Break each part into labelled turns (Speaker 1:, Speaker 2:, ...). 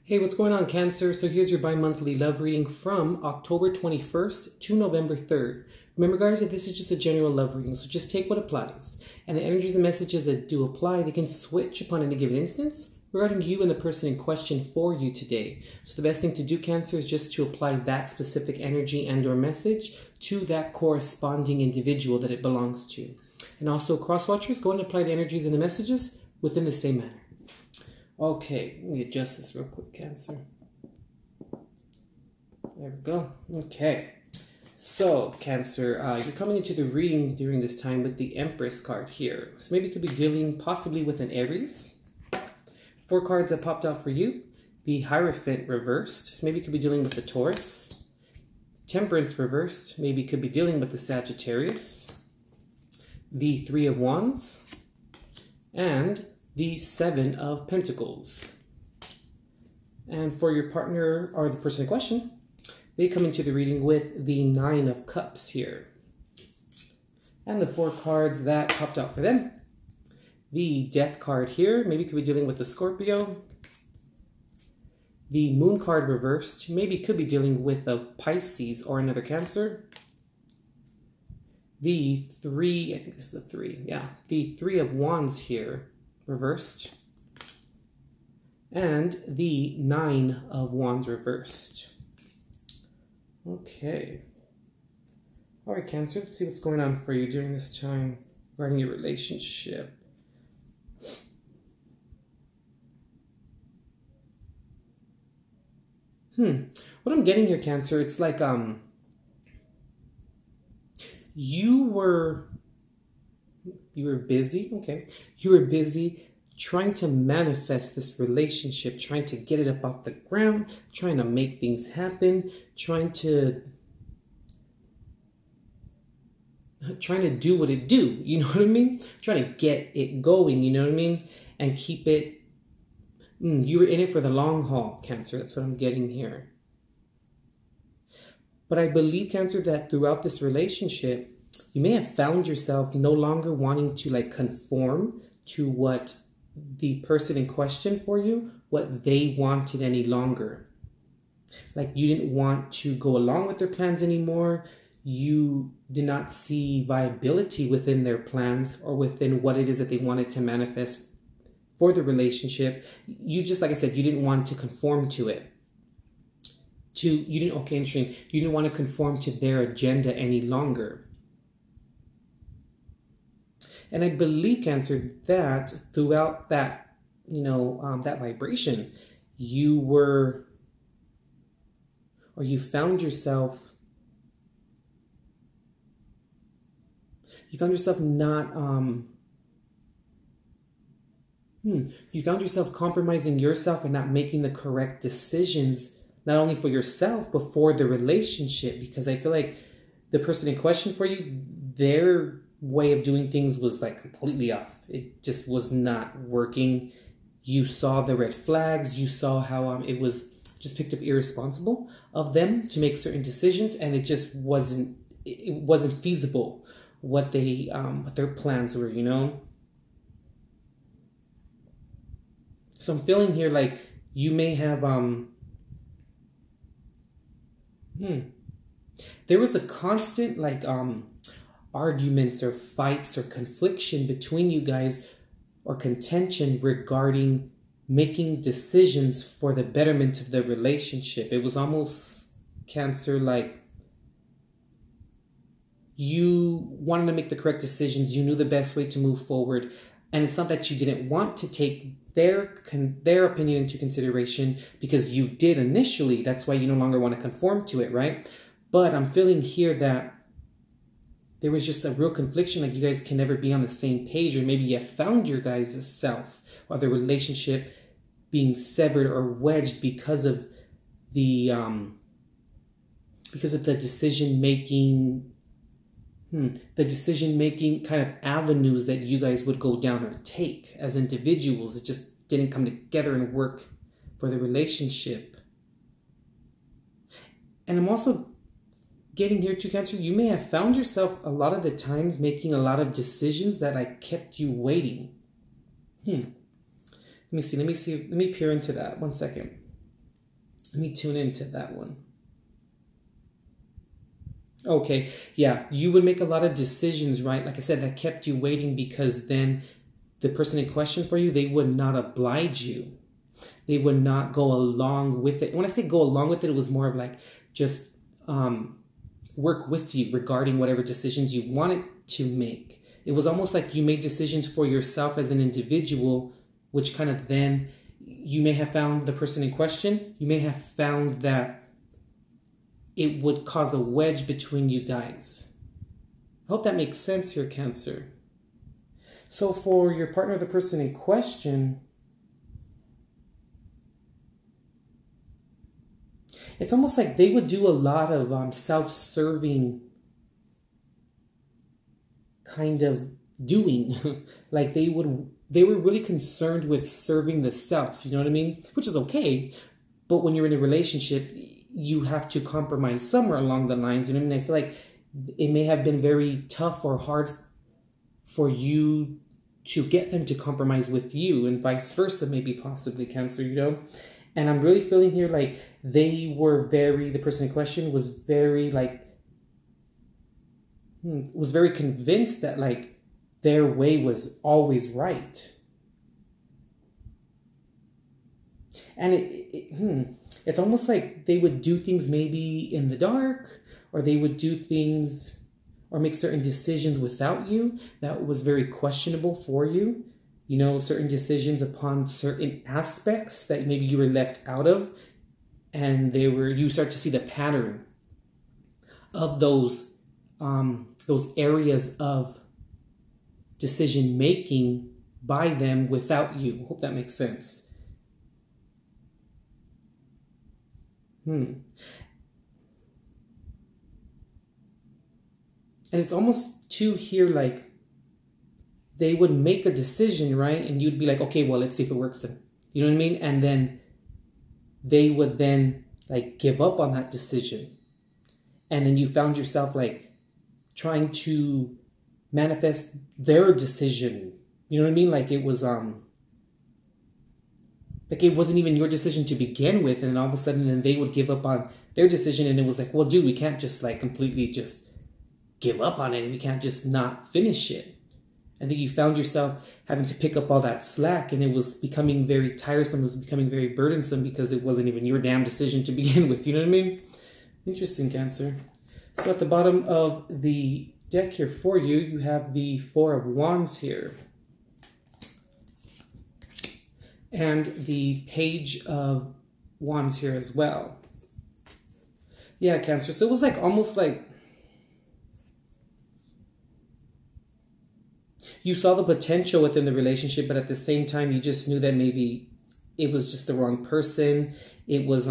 Speaker 1: Hey, what's going on, Cancer? So here's your bi-monthly love reading from October 21st to November 3rd. Remember, guys, that this is just a general love reading, so just take what applies. And the energies and messages that do apply, they can switch upon any given instance regarding you and the person in question for you today. So the best thing to do, Cancer, is just to apply that specific energy and or message to that corresponding individual that it belongs to. And also, cross-watchers, go and apply the energies and the messages within the same manner. Okay, let me adjust this real quick, Cancer. There we go. Okay. So, Cancer, you're coming into the reading during this time with the Empress card here. So maybe you could be dealing possibly with an Aries. 4 cards that popped out for you. The Hierophant reversed. So maybe you could be dealing with the Taurus. Temperance reversed. Maybe you could be dealing with the Sagittarius. The 3 of Wands. And the 7 of Pentacles. And for your partner or the person in question, they come into the reading with the 9 of Cups here. And the 4 cards that popped out for them. The Death card here, maybe you could be dealing with the Scorpio. The Moon card reversed, maybe you could be dealing with a Pisces or another Cancer. The 3, I think this is a 3, yeah. The 3 of Wands here, reversed, and the 9 of Wands reversed. Okay. All right, Cancer, let's see what's going on for you during this time regarding your relationship. What I'm getting here, Cancer, it's like you were busy, okay? You were busy trying to manifest this relationship, trying to get it up off the ground, trying to make things happen, trying to do what it do, you know what I mean? Trying to get it going, you know what I mean? And keep it, you were in it for the long haul, Cancer, that's what I'm getting here. But I believe, Cancer, that throughout this relationship, you may have found yourself no longer wanting to like conform to what the person in question for you, what they wanted any longer. Like you didn't want to go along with their plans anymore. You did not see viability within their plans or within what it is that they wanted to manifest for the relationship. You just, like I said, you didn't want to conform to it. You didn't want to conform to their agenda any longer. And I believe, Cancer, that throughout that, that vibration, you found yourself not, you found yourself compromising yourself and not making the correct decisions, not only for yourself, but for the relationship. Because I feel like the person in question for you, their way of doing things was like completely off. It just was not working. You saw the red flags. You saw how it was just picked up irresponsible of them to make certain decisions, and it just wasn't feasible what their plans were, you know. So I'm feeling here like you may have there was a constant like arguments or fights or confliction between you guys, or contention regarding making decisions for the betterment of the relationship. It was almost, Cancer, like you wanted to make the correct decisions. You knew the best way to move forward. And it's not that you didn't want to take their opinion into consideration, because you did initially. That's why you no longer want to conform to it, right? But I'm feeling here that there was just a real confliction, like you guys can never be on the same page, or maybe you found your guys' self or the relationship being severed or wedged because of the decision making kind of avenues that you guys would go down or take as individuals. It just didn't come together and work for the relationship. And I'm also getting here to, Cancer, you may have found yourself a lot of the times making a lot of decisions that like kept you waiting. Let me see. Let me peer into that. 1 second. Let me tune into that one. Okay, yeah, you would make a lot of decisions, right? Like I said, that kept you waiting because then the person in question for you, they would not oblige you. They would not go along with it. When I say go along with it, it was more of like just work with you regarding whatever decisions you wanted to make. It was almost like you made decisions for yourself as an individual, which kind of then you may have found the person in question. You may have found that it would cause a wedge between you guys. I hope that makes sense here, Cancer. So for your partner, the person in question, it's almost like they would do a lot of self-serving kind of doing. Like they were really concerned with serving the self, you know what I mean? Which is okay. But when you're in a relationship, you have to compromise somewhere along the lines. You know what I mean? I feel like it may have been very tough or hard for you to get them to compromise with you, and vice versa, maybe possibly, Cancer, you know? And I'm really feeling here like they were the person in question was very convinced that like their way was always right. And it's almost like they would do things maybe in the dark, or they would do things or make certain decisions without you that was very questionable for you. You know, certain decisions upon certain aspects that maybe you were left out of, and you start to see the pattern of those areas of decision making by them without you. Hope that makes sense. And it's almost too here like they would make a decision, right? And you'd be like, okay, well, let's see if it works then. You know what I mean? And then they would then like give up on that decision. And then you found yourself like trying to manifest their decision. You know what I mean? Like it was like it wasn't even your decision to begin with, and then all of a sudden then they would give up on their decision, and it was like, well, dude, we can't just like completely just give up on it, and we can't just not finish it. I think you found yourself having to pick up all that slack, and it was becoming very tiresome, it was becoming very burdensome because it wasn't even your damn decision to begin with, you know what I mean? Interesting, Cancer. So at the bottom of the deck here for you, you have the Four of Wands here. And the Page of Wands here as well. Yeah, Cancer. So it was like almost like you saw the potential within the relationship, but at the same time, you just knew that maybe it was just the wrong person. It was,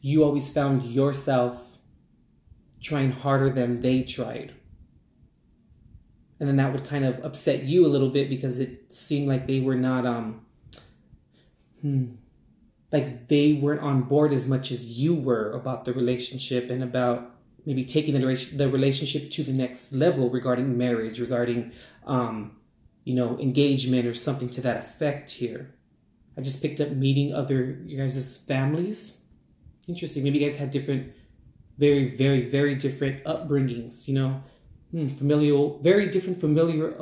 Speaker 1: you always found yourself trying harder than they tried. And then that would kind of upset you a little bit because it seemed like they were not, like they weren't on board as much as you were about the relationship and about maybe taking the relationship to the next level regarding marriage, regarding, you know, engagement or something to that effect here. I just picked up meeting you guys' families. Interesting. Maybe you guys had different, very, very, very different upbringings, you know. Very different familiar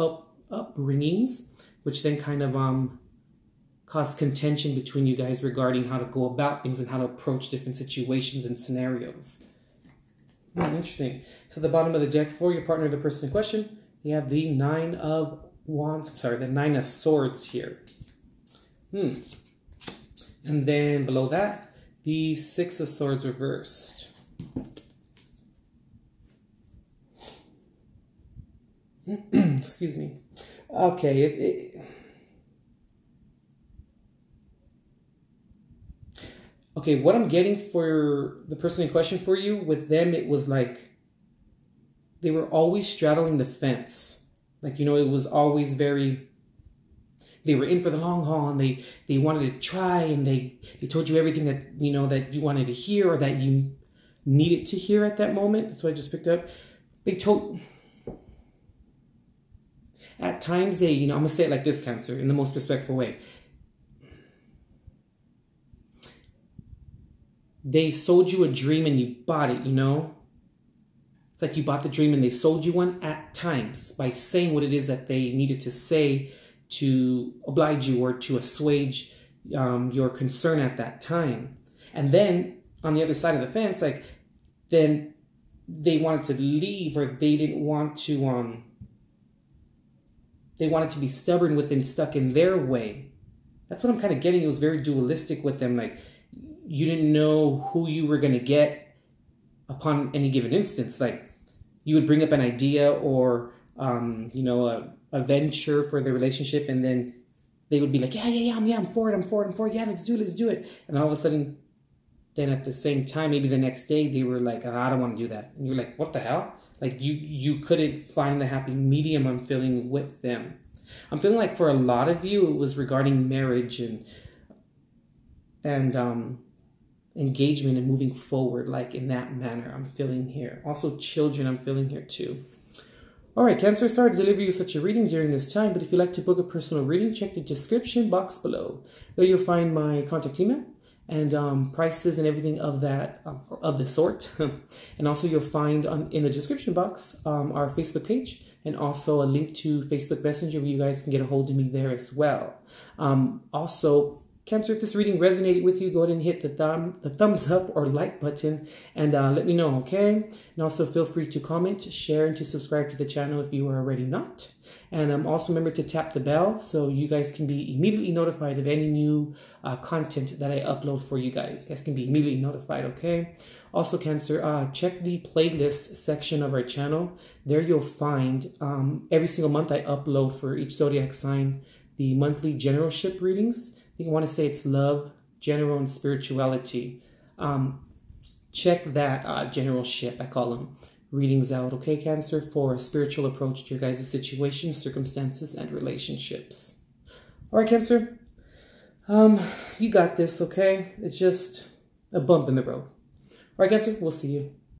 Speaker 1: upbringings, which then kind of caused contention between you guys regarding how to go about things and how to approach different situations and scenarios. Interesting. So the bottom of the deck for your partner, the person in question, you have the Nine of Wands. I'm sorry, the Nine of Swords here. And then below that, the Six of Swords reversed. Excuse me. Okay. Okay, what I'm getting for the person in question for you, with them, it was like they were always straddling the fence. Like, you know, it was always very, they were in for the long haul, and they wanted to try, and they told you everything that, you know, that you wanted to hear or that you needed to hear at that moment. That's what I just picked up. At times, you know, I'm going to say it like this, Cancer, in the most respectful way. they sold you a dream and you bought it, you know? It's like you bought the dream and they sold you one at times by saying what it is that they needed to say to oblige you or to assuage your concern at that time. And then on the other side of the fence, like, then they wanted to leave, or they didn't want to, they wanted to be stubborn with and stuck in their way. That's what I'm kind of getting. It was very dualistic with them. Like, you didn't know who you were going to get upon any given instance. Like, you would bring up an idea or, you know, a venture for the relationship, and then they would be like, I'm for it. Yeah, let's do it. And then all of a sudden, then at the same time, maybe the next day, they were like, I don't want to do that. And you're like, what the hell? Like, you couldn't find the happy medium, I'm feeling, with them. I'm feeling like for a lot of you, it was regarding marriage and engagement and moving forward, like in that manner, I'm feeling here. Also children, I'm feeling here too. All right, Cancer, sorry to deliver you such a reading during this time, but if you'd like to book a personal reading, check the description box below. There you'll find my contact email and prices and everything of that, of the sort. And also you'll find in the description box our Facebook page, and also a link to Facebook Messenger where you guys can get a hold of me there as well. Also, Cancer, if this reading resonated with you, go ahead and hit the thumbs up or like button and let me know, okay? And also feel free to comment, share, and to subscribe to the channel if you are already not. And also remember to tap the bell so you guys can be immediately notified of any new content that I upload for you guys. You guys can be immediately notified, okay? Also, Cancer, check the playlist section of our channel. There you'll find every single month I upload for each zodiac sign the monthly generalship readings. I think I want to say it's love, general, and spirituality. Check that generalship, I call them, readings out, okay, Cancer, for a spiritual approach to your guys' situations, circumstances, and relationships. All right, Cancer, you got this, okay? It's just a bump in the road. All right, Cancer, we'll see you.